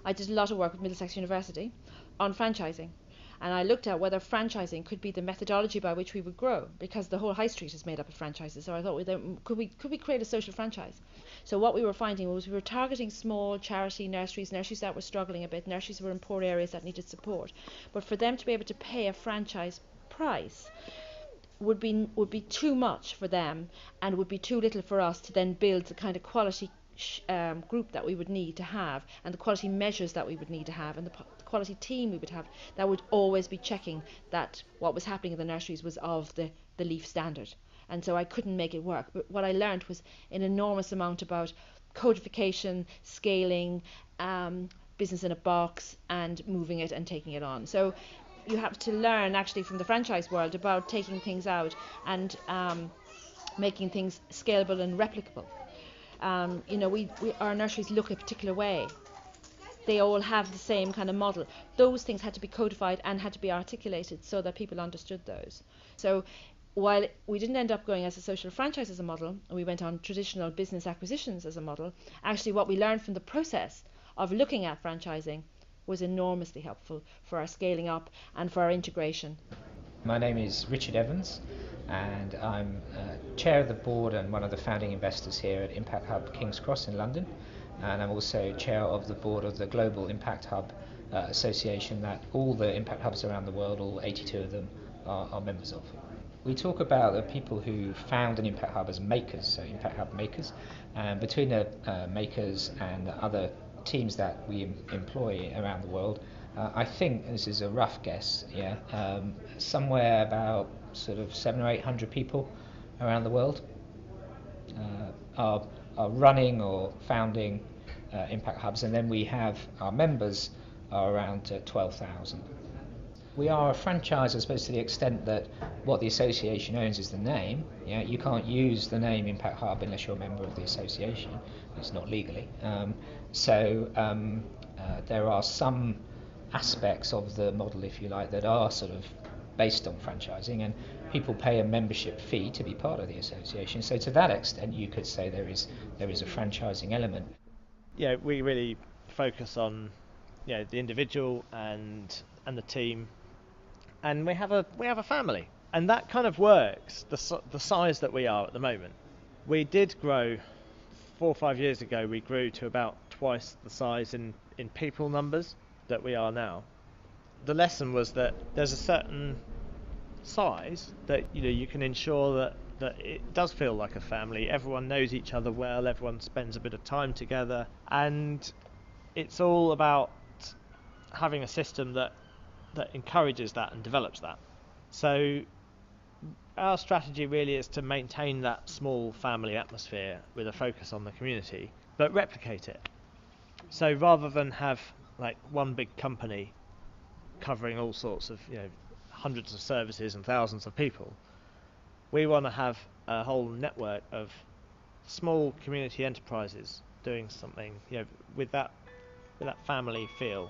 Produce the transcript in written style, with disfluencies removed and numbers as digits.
I did a lot of work with Middlesex University on franchising. And I looked at whether franchising could be the methodology by which we would grow, because the whole high street is made up of franchises. So I thought, could we create a social franchise? So what we were finding was we were targeting small charity nurseries that were struggling a bit, nurseries who were in poor areas that needed support. But for them to be able to pay a franchise price would be too much for them, and would be too little for us to then build the kind of quality group that we would need to have, and the quality measures that we would need to have, and the quality team we would have that would always be checking that what was happening in the nurseries was of the Leaf standard. And so I couldn't make it work. But what I learned was an enormous amount about codification, scaling, business in a box, and moving it and taking it on. So you have to learn actually from the franchise world about taking things out and making things scalable and replicable. Our nurseries look a particular way. They all have the same kind of model. Those things had to be codified and had to be articulated so that people understood those. So while we didn't end up going as a social franchise as a model, and we went on traditional business acquisitions as a model, actually what we learned from the process of looking at franchising was enormously helpful for our scaling up and for our integration. My name is Richard Evans, and I'm chair of the board and one of the founding investors here at Impact Hub King's Cross in London. And I'm also chair of the board of the Global Impact Hub Association that all the Impact Hubs around the world, all 82 of them, are members of. We talk about the people who found an Impact Hub as makers, so Impact Hub makers, and between the makers and the other teams that we employ around the world, I think, this is a rough guess, somewhere about sort of 700 or 800 people around the world are running or founding Impact Hubs, and then we have our members are around 12,000. We are a franchise, I suppose, to the extent that what the association owns is the name. You can't use the name Impact Hub unless you're a member of the association. It's not legally. There are some aspects of the model, if you like, that are sort of based on franchising, and people pay a membership fee to be part of the association. So to that extent, you could say there is a franchising element. Yeah, we really focus on the individual and the team, and we have a family, and that kind of works. The size that we are at the moment, we did grow 4 or 5 years ago. We grew to about twice the size in people numbers that we are now. The lesson was that there's a certain size that you can ensure that it does feel like a family. Everyone knows each other well, everyone spends a bit of time together, and it's all about having a system that encourages that and develops that. So our strategy really is to maintain that small family atmosphere with a focus on the community, but replicate it. So rather than have like one big company covering all sorts of hundreds of services and thousands of people, we want to have a whole network of small community enterprises doing something with that family feel.